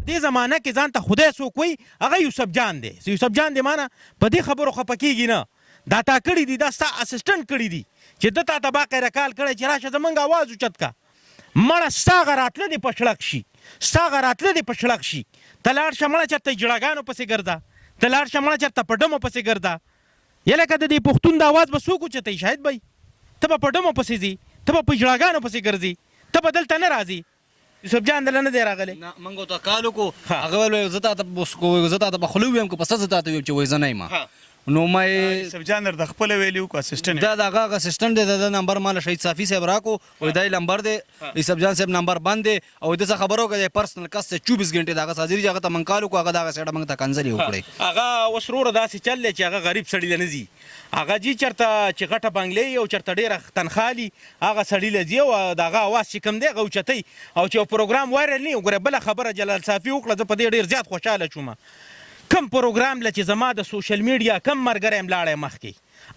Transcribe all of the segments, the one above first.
دې زمانه کې ځان ته خدای څوک وایي هغه یوسف جان دی. یوسف جان دی مانه په دې خبرو خفه کېږي نه. دا تا کړي دي، دا ستا اسسټنټ کړي دي چې ده تا ته باقاعده کال کړی چې راشه زمونږ اواز اوچت کا. مړه ستا هغه راتله دې په شړک شي، ستا هغه راتله دې په شړک شي. ته لاړ شه مړه چېرته جړاګانو پسې ګرځه، ته لاړ شه مړه چېرته په ډمو پسې ګرځه. یا لکه د دې پښتون د اواز به څوک اوچتوي؟ شاید به ته به په ډمو پسې ځي، ته به په جړاګانو پسې ګرځي، ته به دلته نه راځي. یوسف جان دلته نه دی راغلی. موږ ورته کال وکړو، هغه ویل زه تاته په خوله ویم که په څه زه تاته ویم چې وایي زه نه یم. نو ما یوسف جان د خپل ویلی وکړو اسسټنټ دا د هغه اسسټنټ دی. د نمبر ماله شهید صافي صاحب راکو، وایي دا نمبر دی یوسف جان صاحب نمبر بند دی او د څه خبرو کې پرسنل کس 24 غنټې د هغه حاضري چې هغه ته موږ کال وکړو، هغه دغه سړی موږ ته کنځلې وکړې. هغه اوس وروره داسې چل دی چې هغه غریب سړي له نه ځي. هغه ځي چېرته چې غټه بنګلې او چېرته ډېره تنخوالي هغه سړي له ځي او د هغه اواز چې کوم دی هغه اوچتوي او چې یو پروګرام وایرل نه وي. وګوره بله خبره جلال صافي وکړه، زه په دې ډېر زیات خوشحاله شوم. کم پروګرام له چې زما د سوشل میډیا کم ملګری م لاړی مخکې،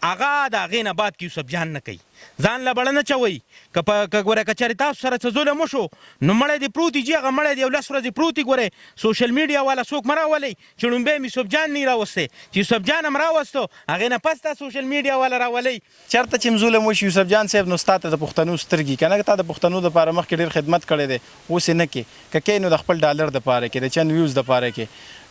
هغه د هغې نه بعد کې یوسف جان نه کوي. ځان له بړه نه چوئ. که ګوره که چېرې تاسو سره څه ظلم وشو نو مړی دې پروت وي، جي هغه مړی دې یو 10 ورځې پروت وي. ګورئ سوشل میډیا والا څوک مه راولئ چې لومبی م یوسف جان نه راوستی، چې یوسف جان هم راوستو هغې نه پس تا سوشل میډیا والا راولئ. چېرته چې ظلم وشي یوسف جان صاحب نو ستا ته د پښتنو سترګې که نه تا د پښتنو دپاره مخکې ډېر خدمت کړی دی، اوس یې نه کې که کوې نو د خپل ډالر دپاره کې د چند ویوز دپاره کې.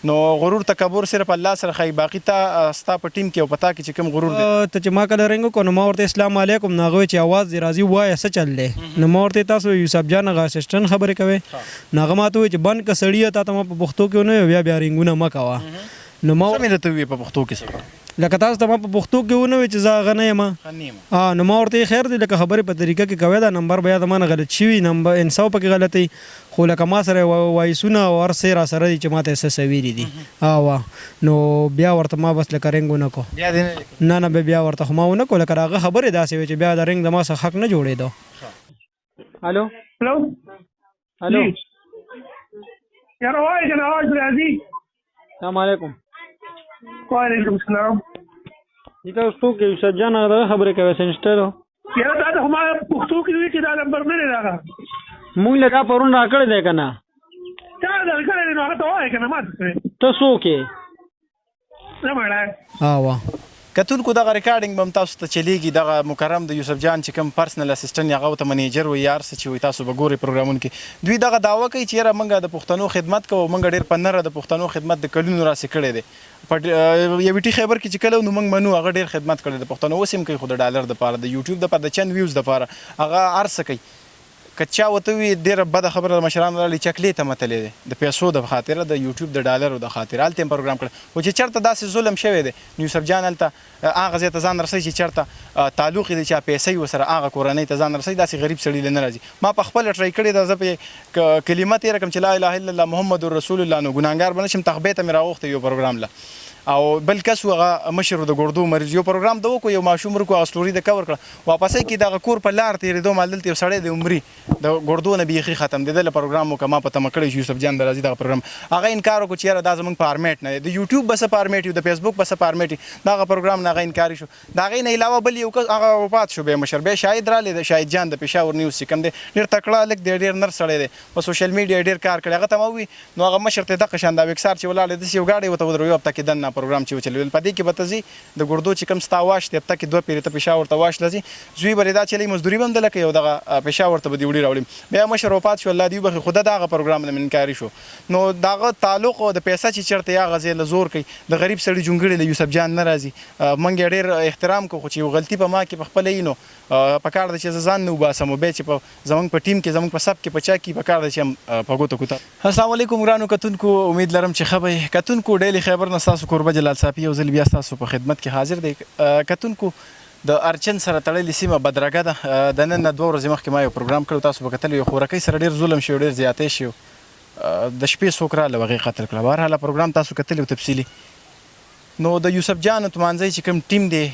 نو غرور تکبر صرف الله سره ښایي، باقي تا ستا په ټیم کې او په تا کې چې کوم غرور دی. ته چې ما کله رنګ وکړو نو ما ورته اسلام علیکم نو هغه چې اواز دې راځي ووایه څه چل دی. نو ما ورته تاسو یوسف جان هغه اسسټنټ خبرې کوئ نو هغه ما ته ووایي چې بند که سړي تا ته ما په پښتو کې ونه وایي بیا رنګونه مه کوه. نو ما څه مې درته ووایي په پښتو کې څه لکه تاسو ته ما په پښتو کې ونه وایي چې زه هغه نه یم. نو ما ورته خیر دی لکه خبرې په طریقه کې کوئ، دا نمبر بیا د ما نه غلط شوي، نمبر انساو پکې غلطی، خو لکه ما سره وایسونه او هر څه راسره دي چې ما ته څه ویلي دي. نو بیا ورته ما بس لکه رنګ ونه کړو. نه بیا ورته خو ما ونه کړو، لکه هغه خبرې داسې وې چې بیا د رنګ د ما څخه حق نه جوړېدو. الو یاره وایي که نه اواز راځي. السلام علیکم. وعلیکم السلام. تاسو څوک یوسف جان هغه خبرې کوي سنسټر؟ یاره دا ته خو ما پښتو کې وایي چې دا نمبر نه دی هغه مونږ له دا پرون راکړی دی که نه؟ چا درکړی دی نو هغه ته وایه که نه ما ته ته څوک یې؟ نه مړه کتونکو دغه ریکارډینګ به هم تاسو ته چلیږي. دغه مکرم د یوسف جان چې کوم پرسنل اسسټنټ هغه ورته منیجر وایي هر څه چې وایي تاسو به ګورئ پروګرامونو کې. دوی دغه دعوه کوي چې یاره موږ د پښتنو خدمت کوو، موږ ډېر په نره د پښتنو خدمت د کلونو راسې کړی دی. په یوټي خیبر کې چې کله نو موږ منو هغه ډېر خدمت کړی د پښتنو، اوس هم کوي خو د ډالر دپاره د یوټیوب دپاره د چند ویوز دپاره هغه هر څه کوي. که چا ورته وي ډېره بده خبره د مشرانو راغلي چکلې ته متلی دی د پیسو د خاطره د یوټیوب د ډالرو د خاطره هلته هم پروګرام کړی. خو چې چېرته داسې ظلم شوی دی نو یوسف جان هلته هغه ځای ته ځان رسوي چې چېرته تعلق یې د چا پیسې ورسره هغه کورنۍ ته ځان رسوي، داسې غریب سړي له نه راځي. ما په خپله ټرای کړې ده، زه پې کلمه تېره کړم چې لا اله الا الله محمد رسول الله، نو ګناهګار به نه شم، تخبې ته مې راوغوښته یو پروګرام له او بل کس هغه مشر د ګردو مریض یو پروګرام د وکړو، یو ماشوم ورکو هغه سټوري د کور کړه، واپسۍ کې دغه کور په لار تېرېدو مال دلته یو سړی د عمري د ګردو نه بیخي ختم دی، دله پروګرام وکړه ما په تمه کړی چې یوسف جان د راځي دغه پروګرام. هغه انکار وکړو چې یاره دا زموږ فارمیټ نه دی، د یوټیوب به څه فارمیټ وي، د فیسبوک به څه فارمیټ وي، دغه پروګرام نه هغه انکاري شو. د هغې نه علاوه بل یو کس هغه وفات شو بیا مشر، بیا شاهد رالی د شاهد جان د پېښور نیوز چې کوم دی ډېر تکړه هلک دی، ډېر نر سړی دی، په سوشل میډیا ډېر کار کړی. هغه ته ما ووي نو هغه مشر ته دغه شان دا ویکسار چې ولاړ دی داسې یو ګاډی ورته ودروي هفته کې دننه پروګرام چې وچلوي په دې کې به ته ځي د ګردو چې کوم ستا واش دی هفته کې 2 پیرې ته پېښور ته واش له ځي، زوی به دا چلی مزدوري به هم دله کوي او دغه پېښور ته به دې وړي راوړي. بیا مشر وفات شو الله دې وبخي، خو دغه پروګرام نه انکاري شو. نو دغه تعلق او د پیسه چې چېرته هغه ځای له زور کوي د غریب سړي جونګړې له یوسف جان نه راځي. موږ یې ډېر احترام کوو، خو چې یو غلطي په ما کې په خپله وي نو پکار ده چې زه ځان نه وباسم او بیا چې زموږ په ټیم کې زموږ په سب کې په چا کې پکار ده چې هم په ګوتو کوته. السلام علیکم ګرانو کتونکو، امید لرم چې ښه به یې. کتونکو ډیلی خیبر نه ستاسو کوربه جلال صافي یو ځل بیا ستاسو په خدمت کې حاضر دی. کتونکو د ارچن سره تړلې سیمه بدرګه ده. د نن نه 2 ورځې مخکې ما یو پروګرام کړی، تاسو به کتلی یو خورکۍ سره ډېر ظلم شوی، ډېر زیاتی شوی، د شپې څوک راغله او هغې قتل کړه. بهرحاله پروګرام تاسو کتلی و تفصیلي. نو د یوسف جان تومانځی چې کوم ټیم دی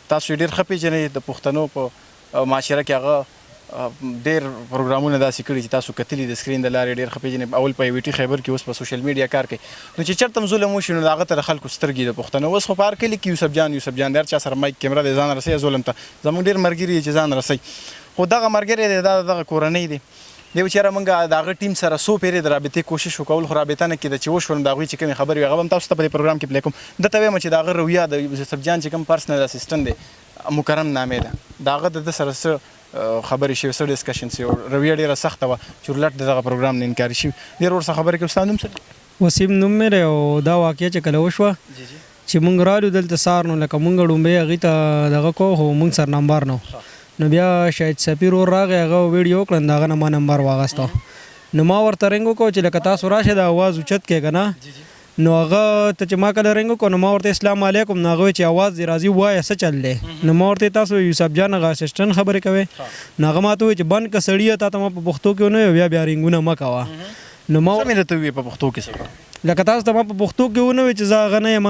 تاسو یې ډېر ښه پېژنئ، د پښتنو په معاشره کې هغه ډېر پروګرامونه داسې کړي چې تاسو کتلي د سکرین د لارې ډېر ښه پېژنئ. اول په یوټي خیبر کې، اوس په سوشل میډیا کار کوي. نو چې چېرته هم ظلم وشي نو د هغه ته د خلکو سترګې د پښتنو اوس خو په هر کلي کې یوسف جان د هر چا سره مایک کیمره دی ځان رسوي ظلم ته. زموږ ډېر ملګري چې ځان رسوي، خو دغه ملګری دی دا دغه کورنۍ دی. د دی چېرې موږ د هغه ټیم سره څو پیرې د رابطې کوشش وکول خو رابطه نه کېده چې وشول د هغوی چې کومې خبرې وي هغه به هم تاسو ته په دې پروګرام کې پلی کوم دته وایم چې د هغه رویه د یوسف جان چې کوم پرسنل اسسټنټ دی مکرم نامې ده د هغه د ده سره څه خبرې شوې څه ډسکشن شوی رویه ډېره سخته وه چې ورلټ د دغه پروګرام نه انکاري شوي ډېر ورسره خبرې کوي ستا نوم څه وسیم نوم مې دی او دا واقعه چې کله وشوه چې مونږ رالو دلته سهار نو لکه مونږ ډومبۍ هغوی ته دغه کو خو مونږ سره نمبر نه نو بیا شاید سفیر ور راغی هغه ویډیو وکړل د هغه نه ما نمبر واغسته نو ما ورته رنګ وکړو چې لکه تاسو راشئ د اواز اوچت کې که نه نو هغه ته چې ما کله رنګ وکړو نو ما ورته اسلام علیکم نو هغه چې اواز دې راځي ووایه څه چل دی نو ما ورته تاسو یوسف جان هغه اسسټنټ خبرې کوئ نو هغه ما ته ووایي چې بند که سړي تا ته ما په پښتو کې ونه بیا رنګونه مه کوه نو ما څه مې درته وویې په پښتو کې څه لکه تاسو ته ما په پښتو کې ونه وي چې زه هغه نه یم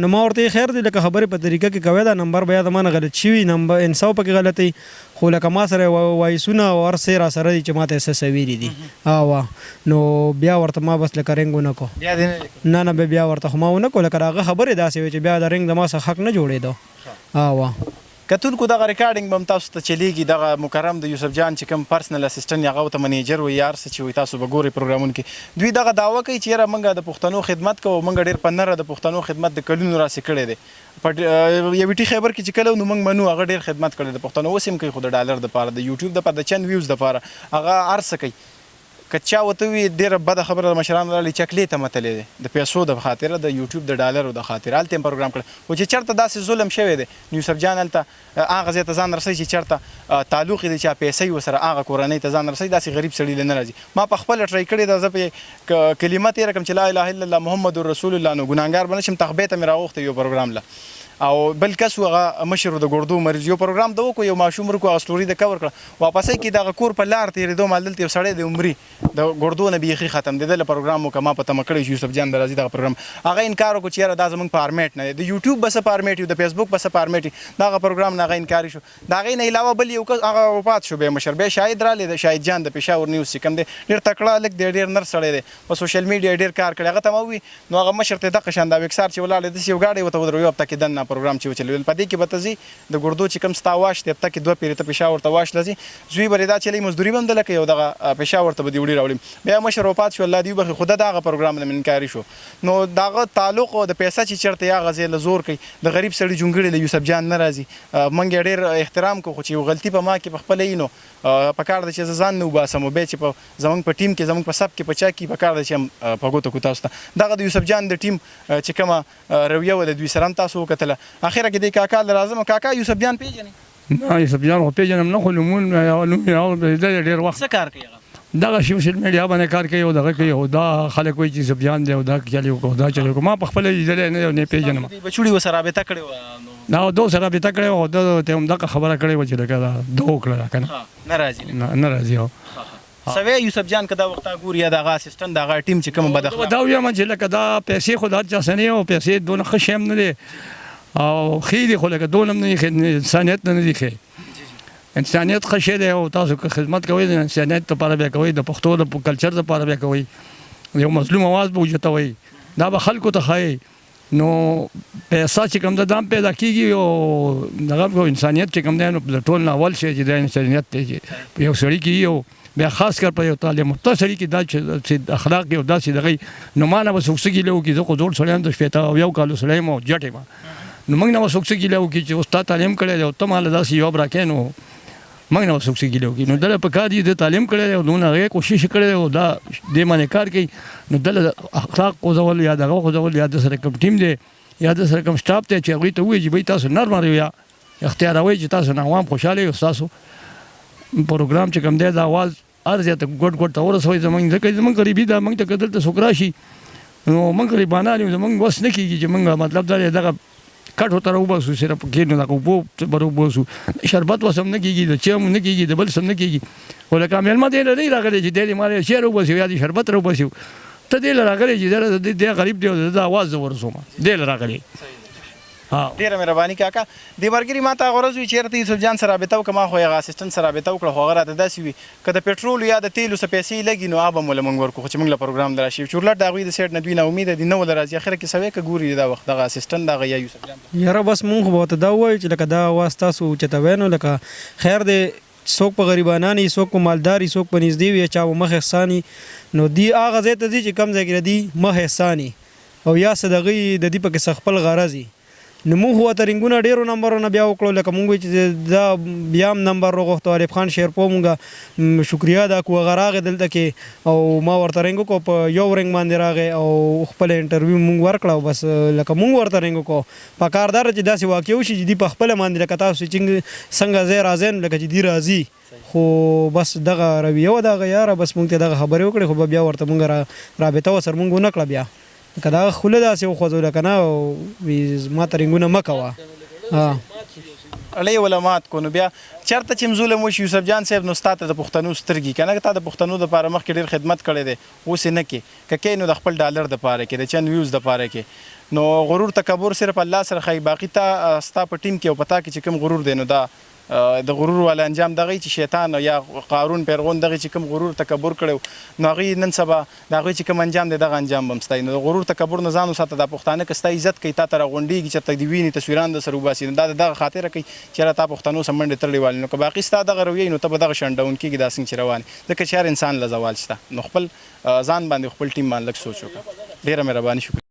نو ما ورته خیر دی لکه خبرې په طریقه کې کوی دا نمبر بیا د ما نه غلط شوي نمبر انساو پکې غلطی خو لکه ما سره وایسونه او هر څه راسره دي چې ما ته څه څه ویلي دي نو بیا ورته ما بس لکه رنګ ونه کړو نه بیا ورته خو ما ونه کړو لکه هغه خبرې داسې وي چې بیا د رنګ د ما څخه حق نه جوړېدو کتونکو دغه ریکارډینګ به هم تاسو ته چلیږي دغه مکرم د یوسف جان چې کوم پرسنل اسسټنټ هغه ورته منیجر وي یا هر څه چې وي تاسو به ګورئ پروګرامونو کې دوی دغه دعوه کوي چې یاره موږ د پښتنو خدمت کوو موږ ډېر په نره د پښتنو خدمت د کلونو راسې کړی دی په یوټي خیبر کې چې کله نو موږ منو هغه ډېر خدمت کړی د پښتنو اوس هم کوي خو د ډالر دپاره د یوټیوب دپاره د چند ویوز دپاره هغه هر څه کوي که چا ورته وي ډېره بده خبره د مشرانو راغلي چکلې ته متلی دی د پیسو د خاطره د یوټیوب د ډالرو د خاطره هلته هم پروګرام کړی خو چې چېرته داسې ظلم شوی دی نو یوسف جان هلته هغه ځای ته ځان رسوي چې چېرته تعلق یې دی چې پیسې ورسره هغه کورنۍ ته ځان رسوي داسې غریب سړي له نه راځي ما په خپله ټرای کړې ده زه پې کلمه تېره کړم چې لا اله الا الله محمد رسول الله نو ګناهګار به نه شم تخبې ته مې راغوښتی یو پروګرام له او بل کس هغه مشر د ګردو مریض یو پروګرام د وکړو یو ماشوم ورکو هغه سټوري د کور کړه واپسې کې دغه کور په لار تېرېدو مال دلته یو سړی د عمري د ګردو نه بیخي ختم دی دله پروګرام وکړه ما په تمه کړی چې یوسف جان د راځي دغه پروګرام هغه انکار وکړو چې یاره دا زموږ فارمیټ نه دی د یوټیوب به څه فارمیټ وي د فیسبوک به څه فارمیټ وي دغه پروګرام نه هغه انکاري شو د هغې نه علاوه بل یو کس هغه وفات شو بیا مشر بیا شاهد رالی د شاهد جان د پېښور نیوز چې کوم دی ډېر تکړه هلک دی ډېر نر سړی دی په سوشل میډیا ډېر کار کړی هغه ته ما ووي نو هغه مشر ته دغه شان دا ویکسار چې ولاړ دی داسې یو ګاډی ورته ودروي هفته کې دننه پروګرام چې وچلوي په دې کې به ته ځي د ګردو چې کوم ستا واش دی هفته کې 2 پیرې ته پېښور ته واش له ځي زوی به دا چلی مزدوري به هم دله کوي او دغه پېښور ته به دې وړي راوړي بیا مشر وفات شو الله دې وبخي خو دغه پروګرام نه انکاري شو نو دغه تعلق د پیسه چې چېرته یا غځې له زور کوي د غریب سړي جونګړې له یوسف جان نه راځي موږ یې ډېر احترام کوو خو چې یو غلطي په ما کې په خپله وي نو پکار ده چې زه ځان نه وباسم او بیا چې زموږ په ټیم کې زموږ په سب کې په چا کې پکار ده چې هم په ګوته کړو تاسو ته دغه د یوسف جان د ټیم چې کومه رویه وه د دوی سره هم تاسو وکتله اخره کې دې کاکا له راځم کاکا یوسف جان پېژنې نه یوسف جان خو پېژنم نه خو نوم یې ډېر وخت څه کار کوي هغه دغه سوشل میډیا باندې کار کوي او دغه کوي او دا خلک وایي چې یوسف جان دی او دا چلی وکړو دا چلی وکړو ما په خپله لیدلی نه پېژنم بچوړي ورسره رابطه کړې وه دا دو سره رابطه کړې وه او ده ته همدغه خبره کړې وه چې لکه دا ده وکړله که نه راځي نه راځي او سوی یوسف جان که دا وخت ګوري یا دغه اسسټنټ دغه ټیم چې کومه بد اخلاق دا ویم چې لکه دا پیسې خو د هر چا څه نه او پیسې دونه ښه شی هم نه دی او ښې دي خو لکه دونه هم نه دي انسانیت نه دي ښې انسانیت ښه شی دی او تاسو که خدمت کوئ د انسانیت لپاره بیا کوئ د پښتو د کلچر لپاره بیا کوئ یو مظلوم اواز به اوچتوئ دا به خلکو ته ښایي نو پیسه چې کوم ده دا هم پیدا کېږي او دغه انسانیت چې کوم دی نو د ټول نه اول شی چې دا انسانیت دی چې یو سړي کې یو بیا خاص کر په یو تعلیم یافته سړي کې دا چې اخلاق یو داسې دغه نو ما نه به څوک څه ګیله وکړي زه خو زوړ سړی یم د شپېته او یو کالو سړی یم او جټ یم نو موږ نه به څوک څه ګیله وکړي چې اوس تا تعلیم کړی دی او ته ماله داسې جواب راکړې نو موږ نه به څوک څه ګیله وکړي نو دله په کار دي د تعلیم کړی دی او دونه هغې کوشش کړی دی او دا دې باندې کار کوي نو دله اخلاق غوځول یا دغه غوځول یا د سره کوم ټیم دی یا د سره کوم سټاف دی چې هغوی ته ووایي چې بهی تاسو نرمه رویه اختیاروئ چې تاسو نه عوام خوشحاله وي ستاسو پروګرام چې کوم دی د اواز هر ځای ته ګوټ ته ورسوئ زموږ غریبي ده موږ ته که دلته څوک راشي نو موږ غریبانان یو زموږ وس نه کېږي چې موږ مطلب دا دی دغه کټ ورته راوباسو صرف کښېنو دغه اوبو به راوباسو شربت وس هم نه کېږي د چای هم نه کېږي د بل څه هم نه کېږي خو لکه میلمه دی نه دی راغلی چې دی دې ما چای راوباسي یا دې شربت راوباسي ته دې له راغلی چې دی غریب دی او د اواز زه ورسوم دی له راغلی ډېره مهرباني کاکا دې ملګري ما ته هغه ورځ وي چېرته یوسف جان سره رابطه وکړه ما خو هغه اسسټنټ سره رابطه وکړه خو هغه راته داسې وي که د پېټرولو یا د تیلو څه پیسې لګي نو هغه به مو له موږ ورکړو خو چې موږ له پروګرام له راشي چورلټ د هغوی د سایډ نه دوی نا امیده دي نه ول راځي اخره کې سوی که ګوري دا وخت دغه اسسټنټ دغه یا یوسف جان یاره بس مونږ خو به ورته دا ووایو چې لکه دا اواز تاسو اوچتوئ نو لکه خیر دی څوک په غریبانانی څوک په مالداري څوک په نږدې وي چا به مخ احساني نو دی هغه ځای ته ځي چې کم ځای کې دی مخ احساني او یا څه د هغوی د دې پکې څه خپل غرض وي نو موږ ورته رنګونه ډېرو نمبرونه بیا وکړو لکه موږ چې دا بیا هم نمبر وغوښتو الف خان شیرپو موږ شکریا ادا کړو هغه راغی دلته کې او ما ورته رنګ وکړو په یو رنګ باندې راغی او خپل انټرویو موږ ورکړه او بس لکه موږ ورته رنګ وکړو پکار دا چې داسې واقع وشي چې دوی په خپله باندې لکه تاسو څنګه ځای راځئ لکه چې دوی راځي خو بس دغه رویه وه دغه یاره بس موږ ته دغه خبرې وکړې خو بیا ورته موږ رابطه ورسره موږ ونه کړه بیا که دغه خوله داسې وخوځوله که نه ما ته رنګونه مه کوه اړې ولا مات کو نو بیا چېرته چې ظلم وشي یوسف جان صاحب نو ستا ته د پښتنو سترګې که نه تا د پښتنو دپاره مخکې ډېر خدمت کړی دی اوس یې نه کې که کې نو د خپل ډالر دپاره کې د چند ویوز دپاره کې نو غرور تکبر صرف الله سره ښایي باقي تا ستا په ټیم کې او په تا کې چې کوم غرور دی نو دا د غرور والا انجام دغه چې شیطان یا قارون پیرغون دغه چې کوم غرور تکبر کړو نو هغوی نن سبا د هغوی چې کوم انجام دی دغه انجام به هم ستایي نو د غرور تکبر نه ځان وساته دا پښتانه که ستا عزت کوي تا ته راغونډېږي چېرته دې ویني تصویران در سره وباسي نو دا د دغه خاطره کوي چې یاره تا پښتنو سره منډې تړلې والي نو که باقي ستا دغه رویه نو ته به دغه شنډون کېږي دا څنګه چې روان ځکه چې هر انسان له زوال شته نو خپل ځان باندې خپل ټیم باندې لږ سوچ وکړه ډېره مهرباني شکر